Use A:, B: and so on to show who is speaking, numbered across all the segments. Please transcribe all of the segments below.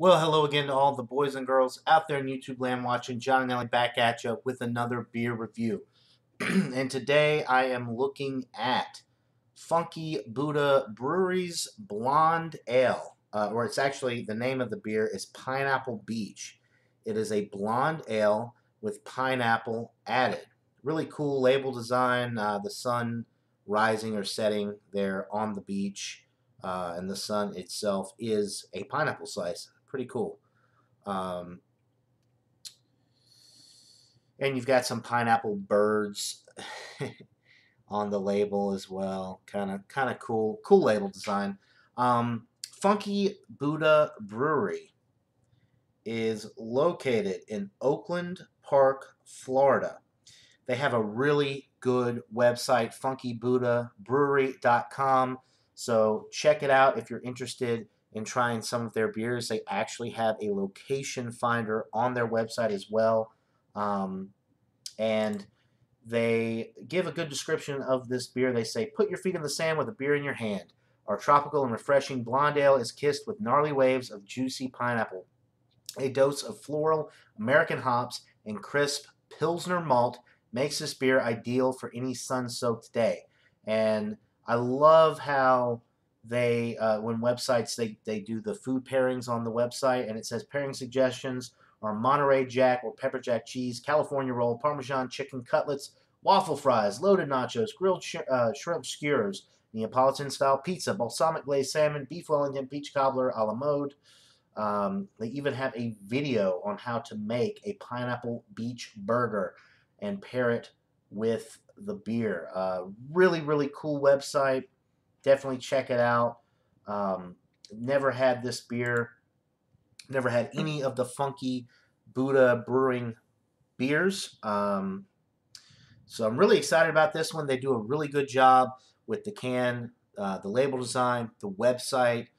A: Well, hello again to all the boys and girls out there in YouTube land watching. John and Ellie back at you with another beer review. And today I am looking at Funky Buddha Brewery's Blonde Ale. Or it's actually, the name of the beer is Pineapple Beach. It is a blonde ale with pineapple added. Really cool label design. The sun rising or setting there on the beach. And the sun itself is a pineapple slice. Pretty cool. Um, and you've got some pineapple birds on the label as well. Kind of cool label design. Funky Buddha Brewery is located in Oakland Park, Florida. They have a really good website, funkybuddhabrewery.com. So check it out if you're interested in trying some of their beers. They actually have a location finder on their website as well. And they give a good description of this beer. They say, put your feet in the sand with a beer in your hand. Our tropical and refreshing blonde ale is kissed with gnarly waves of juicy pineapple. A dose of floral American hops and crisp Pilsner malt makes this beer ideal for any sun-soaked day. And I love how they, when websites, they do the food pairings on the website, and it says pairing suggestions are Monterey Jack or pepper jack cheese, California roll, Parmesan chicken cutlets, waffle fries, loaded nachos, grilled shrimp skewers, Neapolitan-style pizza, balsamic glazed salmon, beef Wellington, peach cobbler a la mode. They even have a video on how to make a pineapple beach burger and pair it with the beer. Really cool website. Definitely check it out. Never had this beer. Never had any of the Funky Buddha Brewing beers. So I'm really excited about this one. They do a really good job with the can, the label design, the website.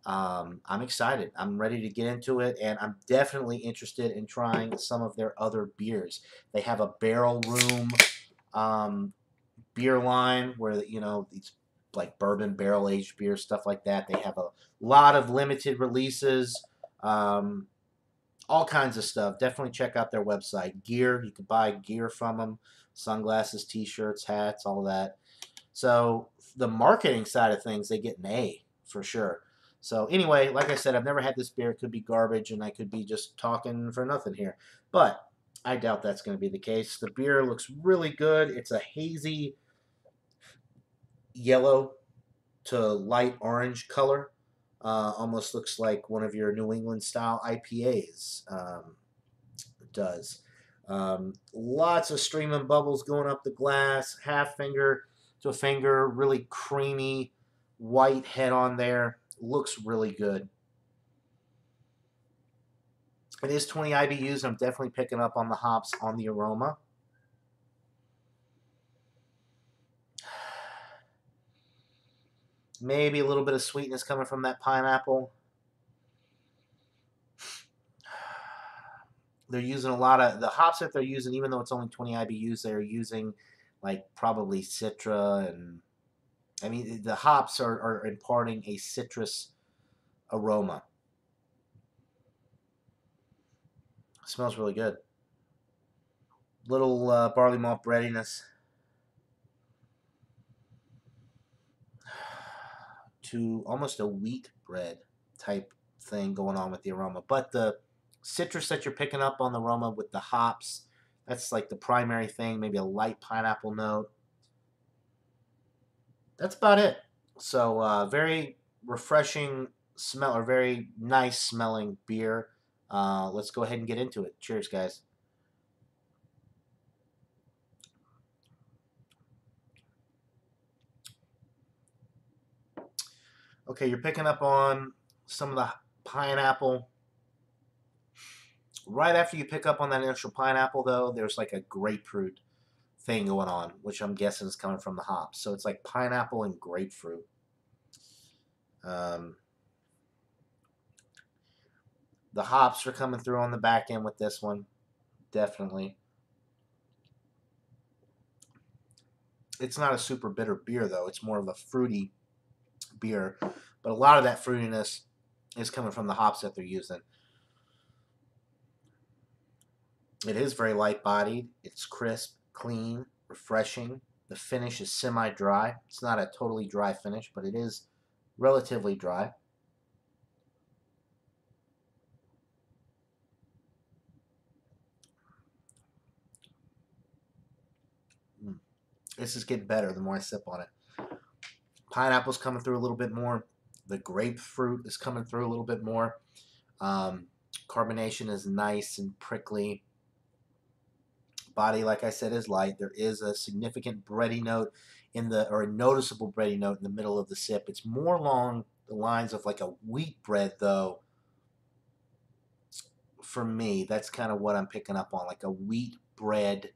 A: I'm excited. I'm ready to get into it, and I'm definitely interested in trying some of their other beers. They have a barrel room beer line where, you know, these like bourbon barrel aged beer, stuff like that. They have a lot of limited releases, all kinds of stuff. Definitely check out their website. Gear, you can buy gear from them, sunglasses, t-shirts, hats, all of that. So the marketing side of things, they get an A for sure. So anyway, like I said, I've never had this beer. It could be garbage, and I could be just talking for nothing here. But I doubt that's going to be the case. The beer looks really good. It's a hazy yellow to light orange color. Almost looks like one of your New England style IPAs does. Lots of streaming bubbles going up the glass, half finger to a finger, really creamy white head on there. Looks really good. It is 20 IBUs. I'm definitely picking up on the hops on the aroma. Maybe a little bit of sweetness coming from that pineapple. They're using a lot of the hops that they're using, even though it's only 20 IBUs, they're using like probably Citra, and I mean the hops are imparting a citrus aroma. It smells really good. Little barley malt breadiness to almost a wheat bread type thing going on with the aroma. But the citrus that you're picking up on the aroma with the hops, that's like the primary thing. Maybe a light pineapple note. That's about it. So very refreshing smell, or very nice smelling beer. Let's go ahead and get into it. Cheers, guys. Okay, you're picking up on some of the pineapple. Right after you pick up on that initial pineapple, though, there's like a grapefruit thing going on, which I'm guessing is coming from the hops. So it's like pineapple and grapefruit. Um, the hops are coming through on the back end with this one, definitely. It's not a super bitter beer, though. It's more of a fruity beer, but a lot of that fruitiness is coming from the hops that they're using. It is very light-bodied. It's crisp, clean, refreshing. The finish is semi-dry. It's not a totally dry finish, but it is relatively dry. This is getting better the more I sip on it. Pineapple's coming through a little bit more. The grapefruit is coming through a little bit more. Carbonation is nice and prickly. Body, like I said, is light. There is a significant bready note or a noticeable bready note in the middle of the sip. It's more along the lines of like a wheat bread, though. For me, that's kind of what I'm picking up on, like a wheat bread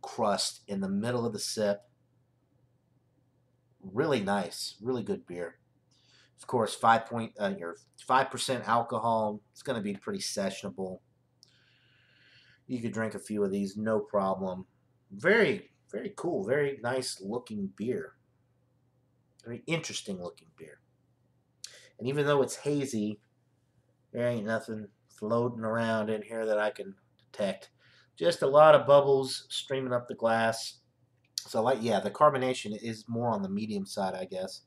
A: crust in the middle of the sip. Really nice, really good beer. Of course, 5% alcohol. It's going to be pretty sessionable. You could drink a few of these, no problem. Very, very cool, very nice looking beer. Very interesting looking beer. And even though it's hazy, there ain't nothing floating around in here that I can detect. Just a lot of bubbles streaming up the glass. So, like, yeah, the carbonation is more on the medium side, I guess.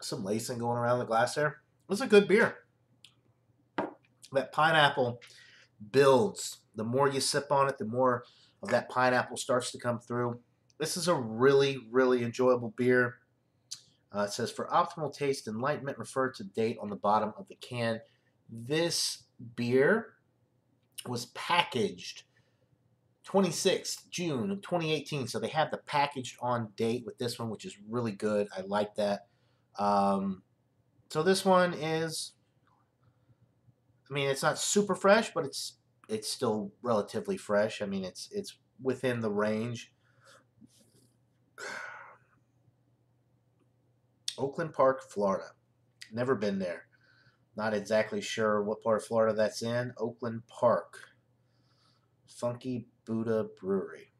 A: Some lacing going around the glass there. It's a good beer. That pineapple builds. The more you sip on it, the more of that pineapple starts to come through. This is a really, really enjoyable beer. It says, for optimal taste, enlightenment, refer to date on the bottom of the can. This beer was packaged 26th June of 2018. So they have the packaged on date with this one, which is really good. I like that. So this one is, I mean, it's not super fresh, but it's still relatively fresh. I mean, it's within the range. Oakland Park, Florida. Never been there. Not exactly sure what part of Florida that's in. Oakland Park. Funky Buddha Brewery.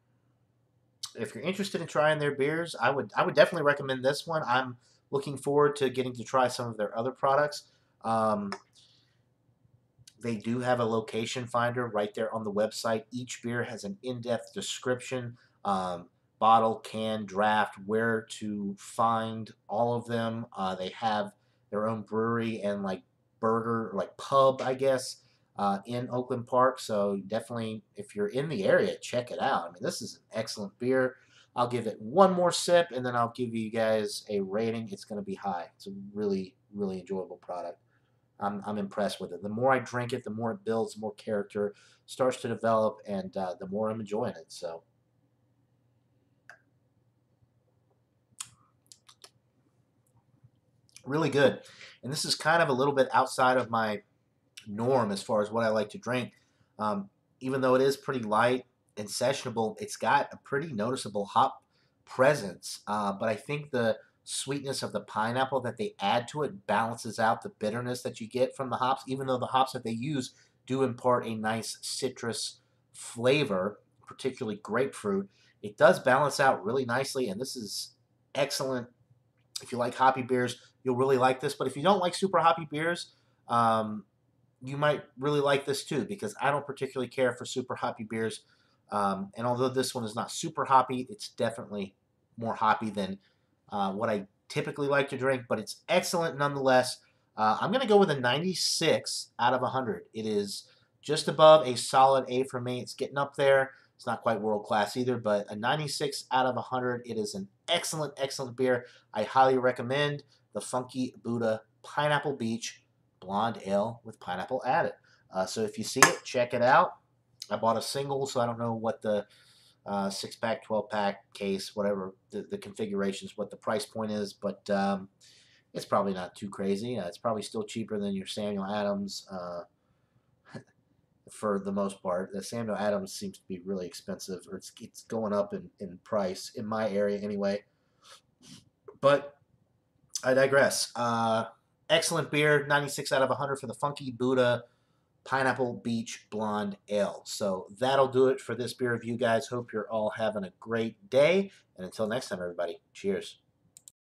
A: If you're interested in trying their beers, I would definitely recommend this one. I'm looking forward to getting to try some of their other products. They do have a location finder right there on the website. Each beer has an in-depth description, bottle, can, draft, where to find all of them. They have their own brewery and like burger, like pub, I guess, in Oakland Park. So definitely, if you're in the area, check it out. I mean, this is an excellent beer. I'll give it one more sip, and then I'll give you guys a rating. It's going to be high. It's a really, really enjoyable product. I'm impressed with it. The more I drink it, the more it builds, the more character starts to develop, and the more I'm enjoying it. So, really good. And this is kind of a little bit outside of my norm as far as what I like to drink. Even though it is pretty light and sessionable, it's got a pretty noticeable hop presence. But I think the sweetness of the pineapple that they add to it balances out the bitterness that you get from the hops, even though the hops that they use do impart a nice citrus flavor, particularly grapefruit. It does balance out really nicely, and this is excellent. If you like hoppy beers, you'll really like this. But if you don't like super hoppy beers, you might really like this too, because I don't particularly care for super hoppy beers. And although this one is not super hoppy, it's definitely more hoppy than what I typically like to drink, but it's excellent nonetheless. I'm going to go with a 96 out of 100. It is just above a solid A for me. It's getting up there. It's not quite world class either, but a 96 out of 100. It is an excellent, excellent beer. I highly recommend the Funky Buddha Pineapple Beach Blonde Ale with pineapple added. So if you see it, check it out. I bought a single, so I don't know what the 6-pack, 12-pack case, whatever the configurations, what the price point is, but it's probably not too crazy. It's probably still cheaper than your Samuel Adams for the most part. The Samuel Adams seems to be really expensive, or it's going up in price in my area anyway. But I digress. Excellent beer, 96 out of 100 for the Funky Buddha Pineapple Beach Blonde Ale. So that'll do it for this beer review, guys. Hope you're all having a great day. And until next time, everybody, cheers.